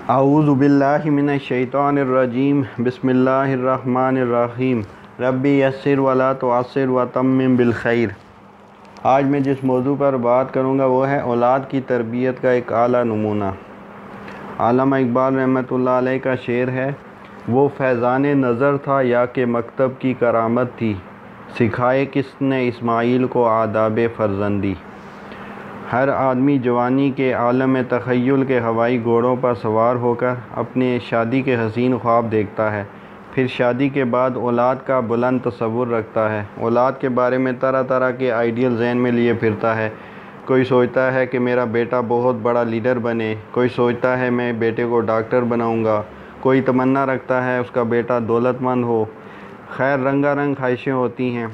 अऊज़ु बिल्लाहि मिनश शैतानिर रजीम बिस्मिल्लाहिर्रहमानिर्रहीम रब्बी यस्सिर वला तुअस्सिर व तम्मिम बिल खैर। आज मैं जिस मौजू पर बात करूँगा वो है औलाद की तरबियत का एक आला नमूना। अल्लामा इकबाल रहमतुल्लाह अलैह का शेर है, वो फैज़ान नज़र था या कि मकतब की करामत थी, सिखाए किसने इस्माइल को आदाब फ़र्जंदी। हर आदमी जवानी के आलम तख़य्युल के हवाई घोड़ों पर सवार होकर अपने शादी के हसीन ख्वाब देखता है। फिर शादी के बाद औलाद का बुलंद तसव्वुर रखता है। औलाद के बारे में तरह तरह के आइडियल जहन में लिए फिरता है। कोई सोचता है कि मेरा बेटा बहुत बड़ा लीडर बने, कोई सोचता है मैं बेटे को डॉक्टर बनाऊंगा, कोई तमन्ना रखता है उसका बेटा दौलतमंद हो। खैर रंगारंग ख्वाहिशें होती हैं,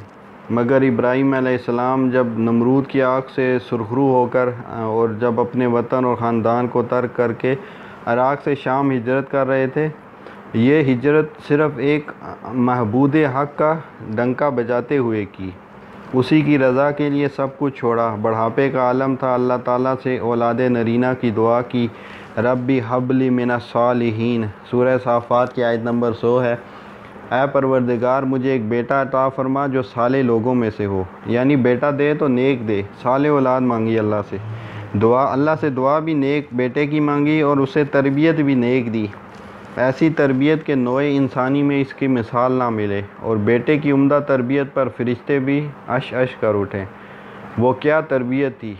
मगर इब्राहीम अलैहिस्सलाम जब नमरूद की आग से सुरखरू होकर और जब अपने वतन और ख़ानदान को तर्क करके इराक़ से शाम हिजरत कर रहे थे, ये हिजरत सिर्फ़ एक महबूद हक़ का डंका बजाते हुए की। उसी की रज़ा के लिए सब कुछ छोड़ा। बढ़ापे का आलम था, अल्लाह ताला से औलाद नरीना की दुआ की, रब्बी हबली मिनस सालिहीन। सूरह साफ़ात की आयत नंबर 100 है। ऐ परवरदिगार मुझे एक बेटा अता फरमा जो साले लोगों में से हो, यानी बेटा दे तो नेक दे। साले औलाद मांगी अल्लाह से, अल्लाह से दुआ भी नेक बेटे की मांगी और उसे तरबियत भी नेक दी। ऐसी तरबियत के नोए इंसानी में इसकी मिसाल ना मिले और बेटे की उम्दा तरबियत पर फरिश्ते भी अश अश कर उठें। वो क्या तरबियत थी।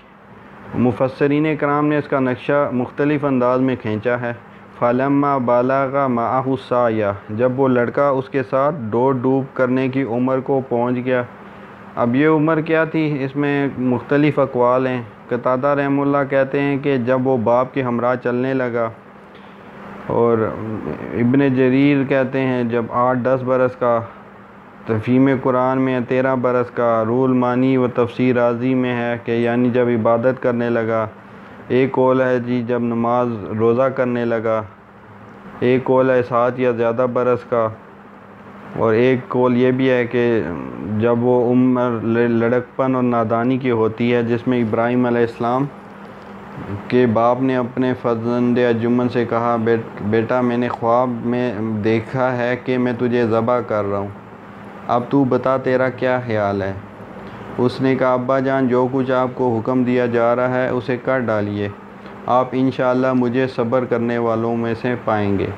मुफस्सिरीन कराम ने इसका नक्शा मुख्तलिफ़ अंदाज में खींचा है। फ़लम्मा बालगा माअहु साया, जब वो लड़का उसके साथ दौड़ डूब करने की उम्र को पहुंच गया। अब ये उम्र क्या थी, इसमें मुख्तलिफ़ अक़वाल हैं। कतादा रहमुल्लाह कहते हैं कि जब वो बाप के हमरा चलने लगा, और इब्न जरीर कहते हैं जब 8-10 बरस का। तफ़हीम कुरान में 13 बरस का। रूल मानी व तफसीर राज़ी में है कि यानी जब इबादत करने लगा। एक कौल है जी जब नमाज रोज़ा करने लगा। एक कौल है 7 या ज़्यादा बरस का। और एक कौल ये भी है कि जब वो उम्र लड़कपन और नादानी की होती है, जिसमें इब्राहीम अलैहिस्सलाम के बाप ने अपने फर्जंद अर्जुमन से कहा, बेटा मैंने ख्वाब में देखा है कि मैं तुझे ज़बह कर रहा हूँ, अब तू बता तेरा क्या ख्याल है। उसने कहा, अब्बा जान जो कुछ आपको हुक्म दिया जा रहा है उसे कर डालिए, आप इंशाअल्लाह मुझे सब्र करने वालों में से पाएंगे।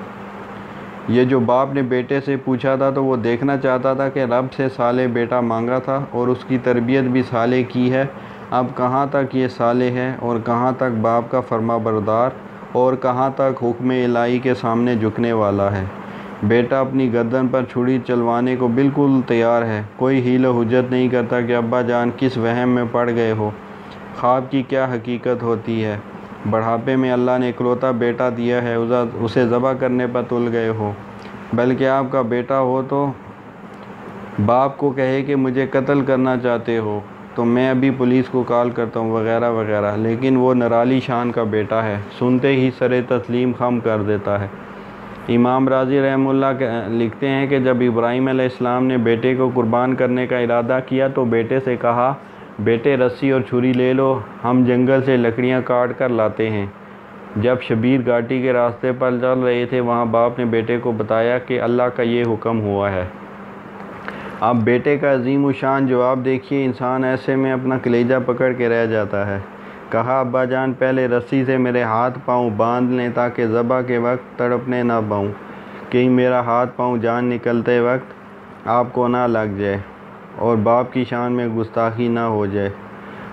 ये जो बाप ने बेटे से पूछा था तो वो देखना चाहता था कि रब से साले बेटा मांगा था और उसकी तरबियत भी साले की है। अब कहाँ तक ये साले है और कहाँ तक बाप का फरमा बरदार और कहाँ तक हुक्म इलाही के सामने झुकने वाला है। बेटा अपनी गर्दन पर छुरी चलवाने को बिल्कुल तैयार है। कोई हील हुज्जत नहीं करता कि अब्बा जान किस वहम में पड़ गए हो, ख्वाब की क्या हकीकत होती है। बढ़ापे में अल्लाह ने इकलौता बेटा दिया है, उसे ज़बह करने पर तुल गए हो। बल्कि आपका बेटा हो तो बाप को कहे कि मुझे कत्ल करना चाहते हो तो मैं अभी पुलिस को कॉल करता हूँ वगैरह वगैरह। लेकिन वो नराली शान का बेटा है, सुनते ही सरे तस्लीम खम कर देता है। इमाम राज़ी रहमुल्लाह लिखते हैं कि जब इब्राहीम अलैहिस्सलाम ने बेटे को कुर्बान करने का इरादा किया तो बेटे से कहा, बेटे रस्सी और छुरी ले लो, हम जंगल से लकड़ियाँ काट कर लाते हैं। जब शबीर घाटी के रास्ते पर चल रहे थे, वहाँ बाप ने बेटे को बताया कि अल्लाह का ये हुक्म हुआ है। अब बेटे का अजीम व शान जवाब देखिए, इंसान ऐसे में अपना कलेजा पकड़ के रह जाता है। कहा, अब्बा जान पहले रस्सी से मेरे हाथ पाँव बांध लें ताकि ज़बह के वक्त तड़पने ना पाऊँ, कहीं मेरा हाथ पाँव जान निकलते वक्त आपको ना लग जाए और बाप की शान में गुस्ताखी ना हो जाए।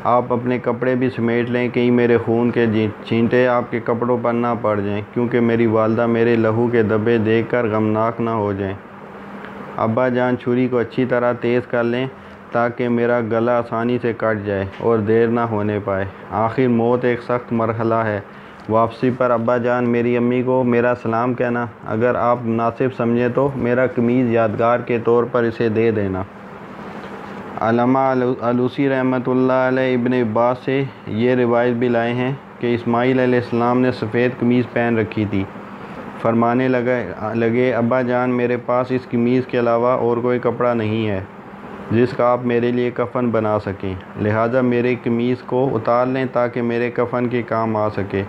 आप अपने कपड़े भी समेट लें, कहीं मेरे खून के छींटे आपके कपड़ों पर ना पड़ जाएं, क्योंकि मेरी वालदा मेरे लहू के धब्बे देखकर गमनाक ना हो जाएं। अब्बा जान छुरी को अच्छी तरह तेज़ कर लें ताकि मेरा गला आसानी से कट जाए और देर ना होने पाए। आखिर मौत एक सख्त मरहला है। वापसी पर अब्बा जान मेरी अम्मी को मेरा सलाम कहना, अगर आप मुनासिब समझें तो मेरा कमीज़ यादगार के तौर पर इसे दे देना। अल्लामा अलूसी रहमतुल्लाह अलैह इब्न अब्बास से ये रिवायत भी लाए हैं कि इस्माइल अलैहिस्सलाम ने सफ़ेद कमीज़ पहन रखी थी। फरमाने लगे, अब्बा जान मेरे पास इस कमीज़ के अलावा और कोई कपड़ा नहीं है जिसका आप मेरे लिए कफ़न बना सकें, लिहाजा मेरे कमीज़ को उतार लें ताकि मेरे कफ़न के काम आ सके।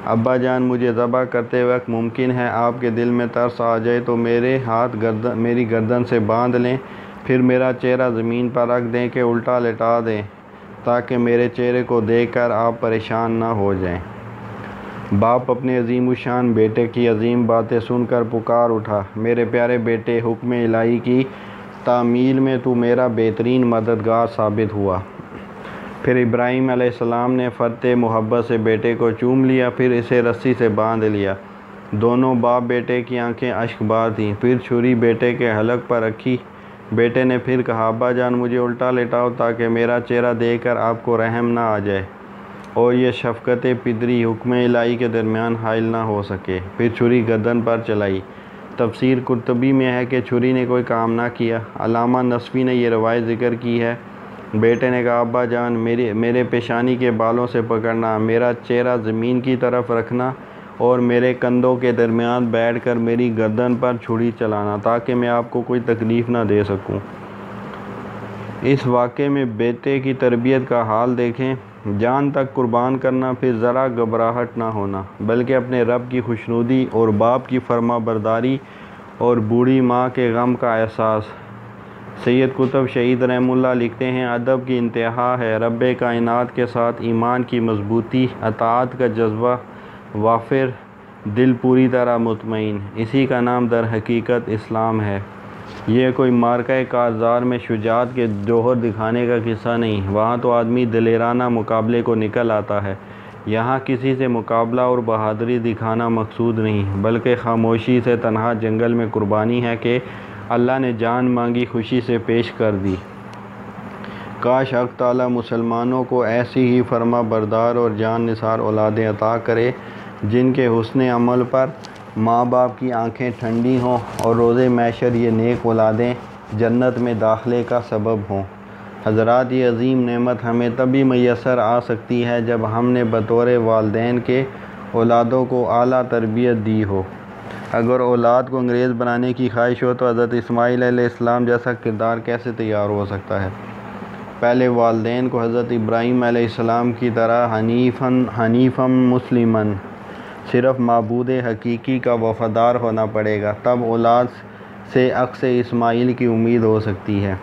अब्बा जान, मुझे ज़बह करते वक्त मुमकिन है आपके दिल में तरस आ जाए तो मेरे हाथ मेरी गर्दन से बांध लें, फिर मेरा चेहरा ज़मीन पर रख दें कि उल्टा लिटा दें, ताकि मेरे चेहरे को देखकर आप परेशान ना हो जाएं। बाप अपने अजीमुशान बेटे की अजीम बातें सुनकर पुकार उठा, मेरे प्यारे बेटे, हुक्म इलाही की तामील में तू मेरा बेहतरीन मददगार साबित हुआ। फिर इब्राहीम अलैहिस्सलाम ने फ़र्ते मोहब्बत से बेटे को चूम लिया, फिर इसे रस्सी से बांध लिया। दोनों बाप बेटे की आंखें अश्कबार थीं। फिर छुरी बेटे के हलक पर रखी। बेटे ने फिर कहा, अब्बा जान, मुझे उल्टा लेटाओ ताकि मेरा चेहरा देखकर आपको रहम ना आ जाए और ये शफ़क़त पिदरी हुक्म इलाही के दरमियान हाइल ना हो सके। फिर छुरी गर्दन पर चलाई। तफसीर कुर्तुबी में है कि छुरी ने कोई काम ना किया। अल्लामा नस्वी ने यह रवायत ज़िक्र की है। बेटे ने कहा, अब्बा जान, मेरे पेशानी के बालों से पकड़ना, मेरा चेहरा ज़मीन की तरफ रखना और मेरे कंधों के दरमियान बैठकर मेरी गर्दन पर छुरी चलाना, ताकि मैं आपको कोई तकलीफ़ ना दे सकूं। इस वाक़े में बेटे की तरबियत का हाल देखें। जान तक कुर्बान करना, फिर ज़रा घबराहट ना होना, बल्कि अपने रब की खुशनुदी और बाप की फरमाबरदारी और बूढ़ी माँ के गम का एहसास। सैयद कुतुब शहीद रहमुल्लाह लिखते हैं, अदब की इंतहा है रब्बे कायनात के साथ ईमान की मजबूती, अताअत का जज्बा वाफिर, दिल पूरी तरह मुतमईन। इसी का नाम दर हकीकत इस्लाम है। यह कोई मार्का कारज़ार में शुजाअत के जौहर दिखाने का किस्सा नहीं। वहाँ तो आदमी दिलेराना मुकाबले को निकल आता है। यहाँ किसी से मुकाबला और बहादुरी दिखाना मकसूद नहीं, बल्कि खामोशी से तन्हा जंगल में कुर्बानी है कि अल्लाह ने जान मांगी खुशी से पेश कर दी। काश हक़ ताला मुसलमानों को ऐसी ही फरमा बरदार और जान निसार औलादें अता करे, जिनके हुस्न अमल पर माँ बाप की आंखें ठंडी हों और रोज़े महशर ये नेक औलादें जन्नत में दाखिले का सबब हों। हज़रात, ये अजीम नेमत हमें तभी मैसर आ सकती है जब हमने बतौर वालिदैन के औलादों को आला तरबियत दी हो। अगर औलाद को अंग्रेज़ बनाने की ख्वाहिश हो तो हज़रत इस्माईल अलैहिस्सलाम जैसा किरदार कैसे तैयार हो सकता है। पहले वालिदैन को हज़रत इब्राहीम अलैहिस्सलाम की तरह हनीफ़न मुस्लिमन, सिर्फ़ माबूद हकीकी का वफ़ादार होना पड़ेगा, तब औलाद से अक्स इस्माईल की उम्मीद हो सकती है।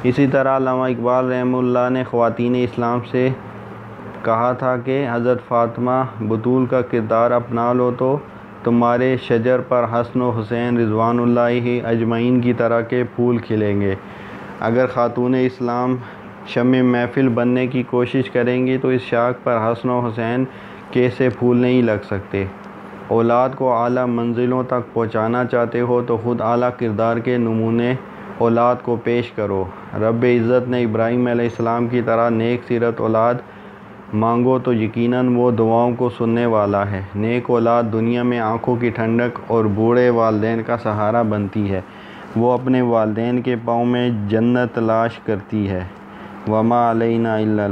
इसी तरह अल्लामा इकबाल रहमुल्लाह ने ख़वातीन इस्लाम से कहा था कि हज़रत फ़ातिमा बतूल का किरदार अपना लो तो तुम्हारे शजर पर हसन व हुसैन रिज़वानुल्लाहि अजमईन की तरह के फूल खिलेंगे। अगर ख़ातून इस्लाम शम्मे महफिल बनने की कोशिश करेंगी तो इस शाख पर हसन व हुसैन कैसे फूल नहीं लग सकते। औलाद को आला मंजिलों तक पहुँचाना चाहते हो तो ख़ुद आला किरदार के नमूने औलाद को पेश करो। रब इज़्ज़त ने इब्राहीम अलैहिस्सलाम की तरह नेक सीरत औलाद मांगो तो यकीनन वो दुआओं को सुनने वाला है। नेक औलाद दुनिया में आँखों की ठंडक और बूढ़े वालिदैन का सहारा बनती है। वो अपने वालिदैन के पाँव में जन्नत तलाश करती है। वमा अलैना इल्लल